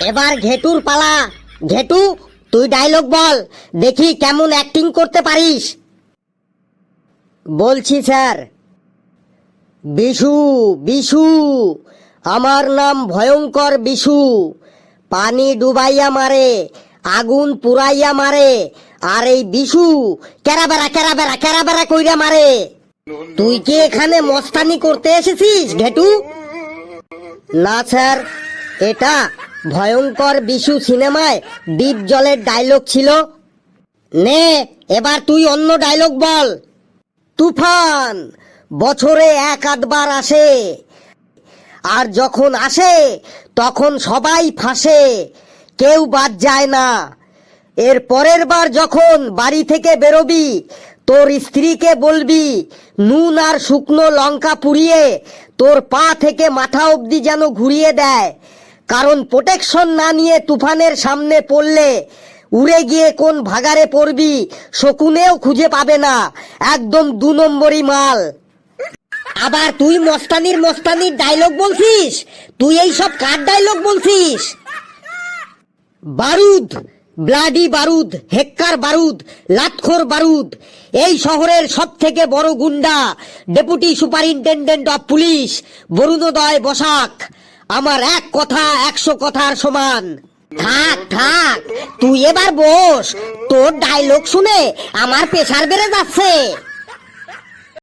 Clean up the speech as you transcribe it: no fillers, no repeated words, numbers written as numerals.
এবার ঘেটুর পালা। ঘেটু, তুই ডায়লগ বল, দেখি কেমন অ্যাক্টিং করতে পারিস। বলছি স্যার। বিশু, বিশু, আমার নাম ভয়ঙ্কর বিশু। পানি ডুবাইয়া মারে, আগুন পুরাইয়া মারে, আর এই বিশু কেরাবেরা কেরাবেরা কেরাবেরা কইরা মারে। তুই কি এখানে মস্তানি করতে এসেছিস ঘেটু? না স্যার, এটা ভয়ঙ্কর বিশু সিনেমায় ডিপ জলের ডায়লগ ছিল। নে, এবার তুই অন্য ডায়লগ বল। তুফান বছরে এক আধবার আসে, আর যখন আসে তখন সবাই ফাঁসে, কেউ বাদ যায় না। এর পরের বার যখন বাড়ি থেকে বেরোবি, তোর স্ত্রীকে বলবি নুন আর শুকনো লঙ্কা পুড়িয়ে তোর পা থেকে মাথা অবধি যেন ঘুরিয়ে দেয়। কারণ প্রোটেকশন না নিয়ে তুফানের সামনে পড়লে উড়ে গিয়ে কোন ভাগারে পড়বি শকুনেও খুঁজে পাবে না। একদম 2 নম্বরই মাল। আবার তুই মস্তানির ডায়লগ বলছিস? তুই এই সব কার ডায়লগ বলছিস? বারুদ, ব্লাডি বারুদ, হেক্কার বারুদ, লাতখোর বারুদ, এই শহরের সব থেকে বড় গুন্ডা, deputy superintendent of police Barunoday Basak. আমার এক কথা 100 কথার সমান। থাক থাক, তুই এবার বস। তোর ডায়লগ শুনে আমার প্রেসার বেড়ে যাচ্ছে।